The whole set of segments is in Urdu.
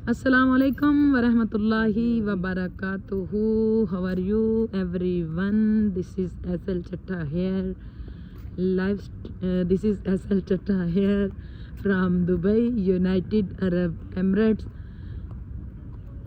Assalamu alaikum wa rahmatullahi wa barakatuhu. How are you everyone? This is SL Chatta here. This is SL Chatta here from Dubai, United Arab Emirates.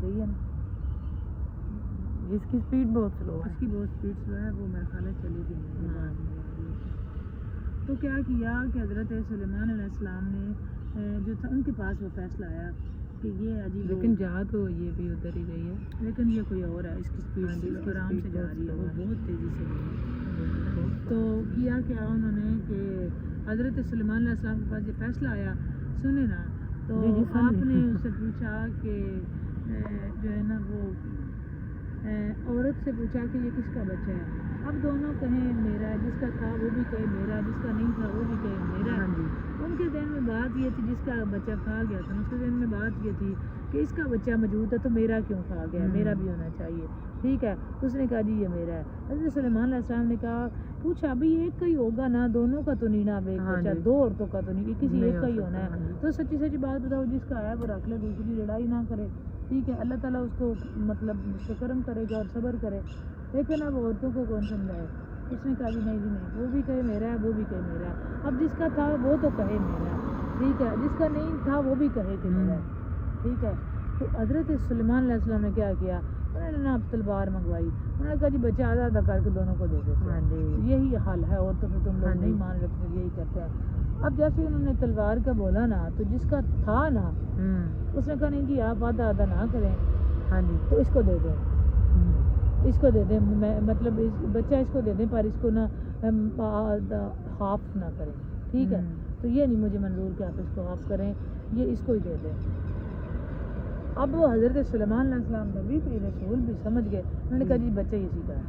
صحیح ہے نا. اس کی سپیڈ بہت سلو ہے. اس کی بہت سپیڈ سلو ہے, وہ میرا خیال ہے چلے گی نہیں. تو کیا کیا کہ حضرت سلیمان علیہ السلام نے جو تھا ان کے پاس وہ فیصلہ آیا کہ یہ عجیب, لیکن جا تو یہ بھی ادھر ہی رہی ہے, لیکن یہ کوئی اور ہے. اس کی سپیڈ آرام سے جا رہی ہے, وہ بہت تیزی سے گئی. تو کیا انہوں نے کہ حضرت سلیمان علیہ السلام کے پاس یہ فیصلہ آیا, سنے نا, تو آپ نے اس سے پوچھا کہ جو ہے نا وہ عورت سے پوچھا کہ یہ کس کا بچہ ہے. اب دونوں کہیں میرا ہے, جس کا تھا وہ بھی کہے میرا, جس کا نہیں تھا وہ بھی کہے میرا. ان کے ذہن میں بات یہ تھی, جس کا بچہ کھا گیا تھا اس کے ذہن میں بات یہ تھی کہ اس کا بچہ موجود ہے تو میرا کیوں کھا گیا, میرا بھی ہونا چاہیے. ٹھیک ہے, اس نے کہا جی یہ میرا ہے. حضرت سلیمان علیہ السلام نے کہا پوچھا ابھی ایک کا ہی ہوگا نا, دونوں کا تو نہیں نا بچہ, دو عورتوں کا تو نہیں, کسی ایک کا ہی ہونا ہے. تو سچی سچی بات بتاؤ, جس کا ہے وہ رکھ لے, دوسری لڑائی نہ کرے. ٹھیک ہے, اللہ تعالیٰ اس کو مطلب کرم کرے گا اور صبر کرے. لیکن اب عورتوں کو کون سمجھائے. اس نے کہا جی نہیں جی نہیں, وہ بھی کہے میرا ہے, وہ بھی کہے میرا ہے. اب جس کا تھا وہ تو کہے میرا ہے, ٹھیک ہے, جس کا نہیں تھا وہ بھی کہے کہ میرا ہے. ٹھیک ہے, تو حضرت سلیمان علیہ السلام نے کیا کیا, انہوں نے نا تلوار منگوائی. انہوں نے کہا جی بچہ آدھا آدھا کر کے دونوں کو دے دیتے ہیں. یہی حل ہے, اور تو پھر تم لوگ نہیں مان رہے, پھر یہی کرتے ہیں. اب جیسے انہوں نے تلوار کا بولا نا, تو جس کا تھا نا اس نے کہا نہیں جی آپ آدھا آدھا نہ کریں, تو اس کو دے دیں, اس کو دے دیں, مطلب بچہ اس کو دے دیں, پر اس کو نا ہاف نہ کریں. ٹھیک ہے, تو یہ نہیں مجھے منظور کہ آپ اس کو ہاف کریں, یہ اس کو ہی دے دیں. اب وہ حضرت سلیمان علیہ السلام نبی بھی رسول بھی سمجھ گئے. انہوں نے کہا جی بچہ اسی کا ہے,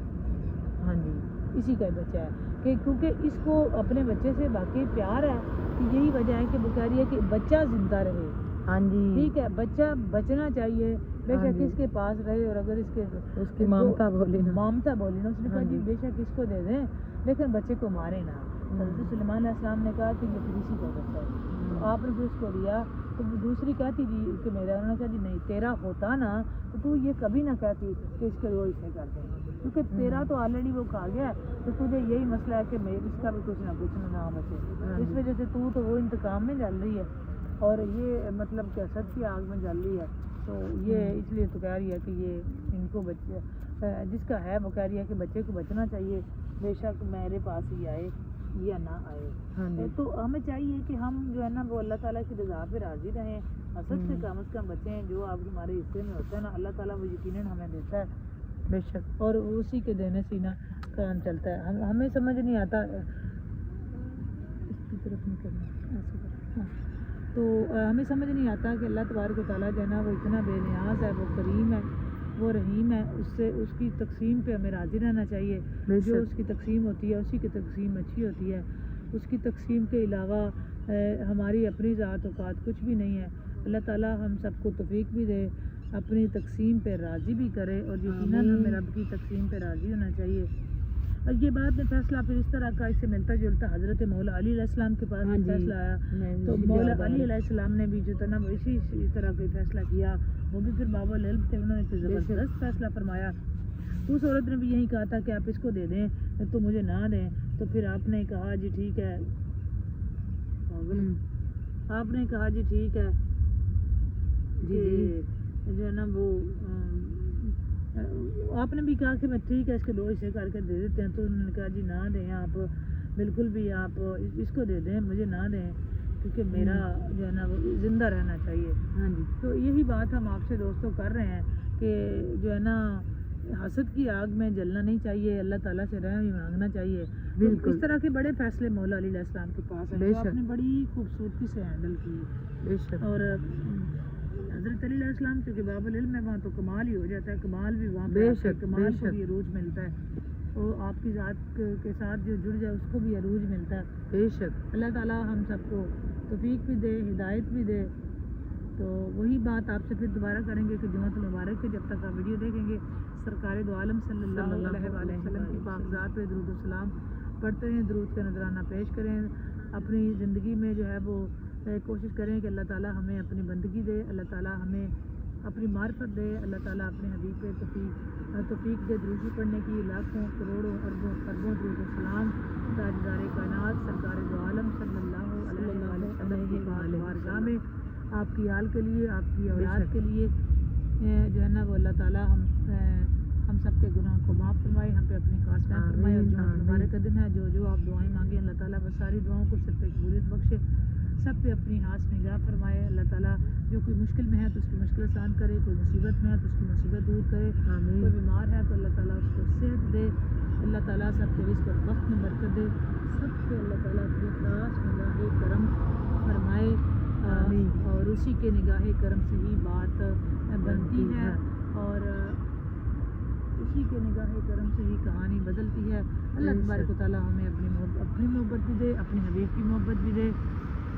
اسی کا بچہ ہے, کہ کیونکہ اس کو اپنے بچے سے واقعی پیار ہے. کہ یہی وجہ ہے کہ وہ کہہ رہی ہے کہ بچہ زندہ رہے. ٹھیک ہے, بچہ بچنا چاہیے بے شک اس کے پاس رہے, اور اگر اس کی مامتا بولی نا, اس نے کہا جی بے شک اس کو دے دیں, لیکن بچے کو مارے نا. حضرت سلیمان علیہ السلام نے کہا کہ یہ پھر اسی کا بچہ ہے. آپ نے پھر اس کو دیا, تو دوسری کہتی جی کہ میرا. انہوں نے کہا جی نہیں, تیرا ہوتا نا تو یہ کبھی نہ کہتی کہ اس کے وہ اسے کر دیں, کیونکہ تیرا تو آلریڈی وہ کھا گیا, تو تجھے یہی مسئلہ ہے کہ اس کا بھی کچھ نہ بچے. اس وجہ سے تو وہ انتقام میں جل رہی ہے, اور یہ مطلب کہ حسد کی آگ میں جل رہی ہے. تو یہ اس لیے تو کہہ رہی ہے کہ یہ ان کو بچے, جس کا ہے وہ کہہ رہی ہے کہ بچے کو بچنا چاہیے, بے شک میرے پاس ہی آئے یا نہ آئے. تو ہمیں چاہیے کہ ہم جو ہے نا وہ اللہ تعالیٰ کی رضا پہ راضی رہیں, حسد سے کم از کم بچیں. جو آپ ہمارے حصے میں ہوتا ہے نا, اللہ تعالیٰ وہ یقیناً ہمیں دیتا ہے بے شک, اور اسی کے دینے سے نا کام چلتا ہے. ہمیں سمجھ نہیں آتا, اس کی طرف نہیں کرنا ایسے کرنا. تو ہمیں سمجھ نہیں آتا کہ اللہ تبارک و تعالیٰ جو ہے نا وہ اتنا بے نیاز ہے, وہ کریم ہے, وہ رحیم ہے. اس کی تقسیم پہ ہمیں راضی رہنا چاہیے. جو اس کی تقسیم ہوتی ہے اسی کی تقسیم اچھی ہوتی ہے. اس کی تقسیم کے علاوہ ہماری اپنی ذات اوقات کچھ بھی نہیں ہے. اللہ تعالیٰ ہم سب کو توفیق بھی دے, اپنی تقسیم پہ راضی بھی کرے, اور یقیناً ہمیں رب کی تقسیم پہ راضی ہونا چاہیے. اور یہ بات میں فیصلہ پھر اس طرح کا, اس سے ملتا جلتا حضرت مولا علی علیہ السلام کے پاس فیصلہ آیا. تو مولا علی علیہ السلام نے بھی جو تھا نا وہ اسی طرح کا فیصلہ کیا. وہ بھی پھر باب العلم تھے, انہوں نے پھر زبردست فیصلہ فرمایا. اس عورت نے بھی یہی کہا تھا کہ آپ اس کو دے دیں تو مجھے نہ دیں. تو پھر آپ نے کہا جی ٹھیک ہے, آپ نے کہا جی ٹھیک ہے جو ہے نا وہ آپ نے بھی کہا کہ میں ٹھیک ہے اس کے 2 حصے کر کے دے دیتے ہیں. تو انہوں نے کہا جی نہ دیں آپ, بالکل بھی آپ اس کو دے دیں, مجھے نہ دیں, کیونکہ میرا جو ہے نا وہ زندہ رہنا چاہیے. تو یہی بات ہم آپ سے دوستوں کر رہے ہیں کہ جو ہے نا حسد کی آگ میں جلنا نہیں چاہیے, اللہ تعالیٰ سے رحم مانگنا چاہیے. بالکل اس طرح کے بڑے فیصلے مولا علی علیہ السلام کے پاس ہیں, آپ نے بڑی خوبصورتی سے ہینڈل کی. اور حضرت علی علیہ السلام کیونکہ باب العلم ہے, وہاں تو کمال ہی ہو جاتا ہے. کمال بھی وہاں پہ کمال کو بھی عروج ملتا ہے, اور آپ کی ذات کے ساتھ جو جڑ جائے اس کو بھی عروج ملتا ہے. بے شک اللہ تعالیٰ ہم سب کو توفیق بھی دے, ہدایت بھی دے. تو وہی بات آپ سے پھر دوبارہ کریں گے کہ جمعۃ المبارک کے جب تک آپ ویڈیو دیکھیں گے, سرکار دو عالم صلی اللہ علیہ وسلم کی پاک ذات پہ درود و سلام پڑھتے ہیں, درود کا نذرانہ پیش کریں. اپنی زندگی میں جو ہے وہ کوشش کریں کہ اللہ تعالیٰ ہمیں اپنی بندگی دے, اللہ تعالیٰ ہمیں اپنی معرفت دے, اللہ تعالیٰ اپنے حبیب پہ توفیق دے درود پڑھنے کی. لاکھوں کروڑوں اربوں درود و سلام تاجدار کائنات سرکار دو عالم صلی اللہ علیہ وسلم کی بارگاہ میں آپ کی حال کے لیے, آپ کی اولاد کے لیے جو ہے نا وہ اللہ تعالیٰ ہم سب کے گناہ کو معاف فرمائے، ہم پہ اپنی خاص رحم فرمائے، اور جو ہمارے کا دن ہے جو آپ دعائیں مانگیں اللہ تعالیٰ وہ ساری دعاؤں کو سب پہ قبولیت بخشے، سب پہ اپنی ہاتھ نگاہ فرمائے اللہ تعالیٰ، جو کوئی مشکل میں ہے تو اس کی مشکل آسان کرے، کوئی مصیبت میں ہے تو اس کی مصیبت دور کرے، کوئی بیمار ہے تو اللہ تعالیٰ اس کو صحت دے، اللہ تعالیٰ سب کے رزق اور وقت میں برکت دے، سب پہ اللہ تعالیٰ اپنی خاص نگاہ کرم فرمائے، اور اسی کے نگاہ کرم سے ہی بات بنتی ہے، اور اسی کے نگاہ کرم سے ہی کہانی بدلتی ہے۔ اللہ تبارک و تعالیٰ ہمیں اپنی محبت بھی دے، اپنے حبیب کی محبت بھی دے،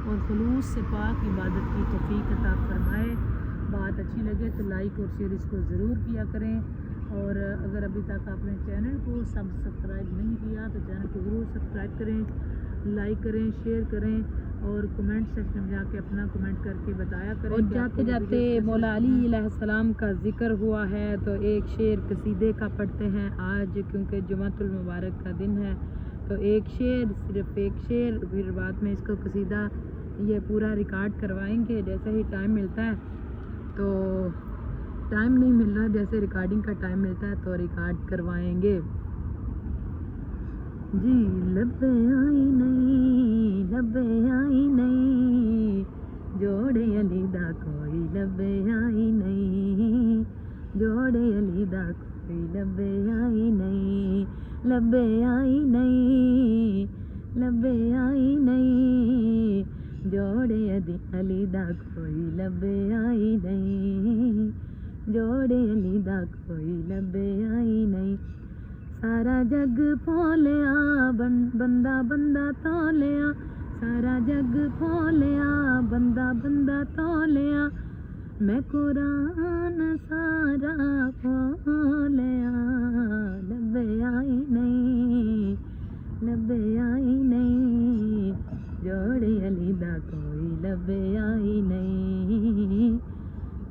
اور خلوص سے پاک عبادت کی توفیق عطا فرمائے۔ بات اچھی لگے تو لائک اور شیئر اس کو ضرور کیا کریں، اور اگر ابھی تک آپ نے چینل کو سبسکرائب نہیں کیا تو چینل کو ضرور سبسکرائب کریں، لائک کریں، شیئر کریں، اور کمنٹ سیکشن میں جا کے اپنا کمنٹ کر کے بتایا کریں۔ اور جاتے جاتے مولا علی علیہ السلام کا ذکر ہوا ہے تو ایک شعر قصیدے کا پڑھتے ہیں آج، کیونکہ جمعۃ المبارک کا دن ہے، تو ایک شعر، صرف ایک شعر، پھر بعد میں اس کو قصیدہ یہ پورا ریکارڈ کروائیں گے جیسے ہی ٹائم ملتا ہے، تو ٹائم نہیں مل رہا، جیسے ریکارڈنگ کا ٹائم ملتا ہے تو ریکارڈ کروائیں گے۔ جی لب آئی نہیں، لب آئی نہیں، جوڑے علی دا کوئی لب آئی نہیں، جوڑے علی دا کوئی لب آئی نہیں، لب آئی نہیں، لب آئی نہیں، جوڑے علی دا کوئی لب آئی نہیں، جوڑے علی دا کوئی لب آئی نہیں، سارا جگ پھولیا بندہ بندہ تولیا، سارا جگ پھولیا بندہ بندہ تولیا، میں قرآن سارا کھولیا، لب آئی نہیں، لب آئی نہیں، جوڑے علی دا کوئی لب آئی نہیں،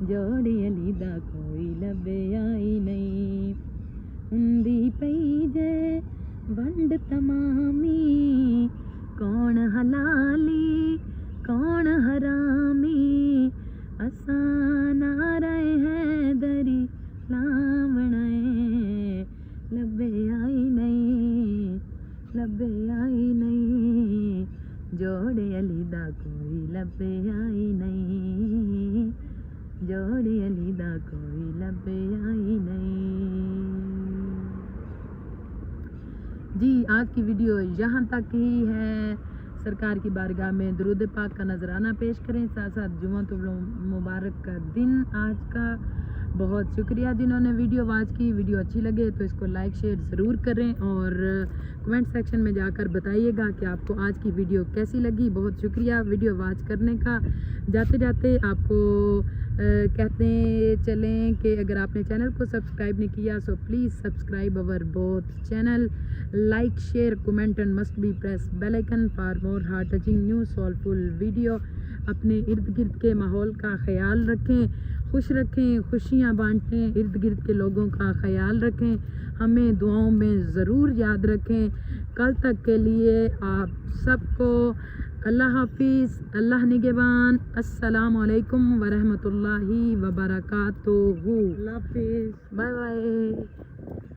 جوڑے علی دا کوئی لب آئی نہیں، ہندی پئی جے ونڈ تمامی، کون حلالی کون حرامی، آسان آ رہے ہیں دری لامڑے، لب آئی نہیں، لب آئی نہیں، جوڑے علی دا کوئی لب آئی نہیں، جوڑے علی دا کوئی لب آئی نہیں۔ جی آج کی ویڈیو یہاں تک ہی ہے، سرکار کی بارگاہ میں درود پاک کا نذرانہ پیش کریں، ساتھ ساتھ جمعۃ المبارک کا دن آج کا، بہت شکریہ جنہوں نے ویڈیو واچ کی، ویڈیو اچھی لگے تو اس کو لائک شیئر ضرور کریں، اور کمنٹ سیکشن میں جا کر بتائیے گا کہ آپ کو آج کی ویڈیو کیسی لگی۔ بہت شکریہ ویڈیو واچ کرنے کا۔ جاتے جاتے آپ کو کہتے چلیں کہ اگر آپ نے چینل کو سبسکرائب نہیں کیا so please subscribe our both channel, like share comment and must be press bell icon for more heart touching new soulful video. اپنے ارد گرد کے ماحول کا خیال رکھیں، خوش رکھیں، خوشیاں بانٹیں، ارد گرد کے لوگوں کا خیال رکھیں، ہمیں دعاؤں میں ضرور یاد رکھیں۔ کل تک کے لیے آپ سب کو اللہ حافظ، اللہ نگہبان، السلام علیکم ورحمۃ اللہ وبرکاتہ، اللہ حافظ، بائے بائے۔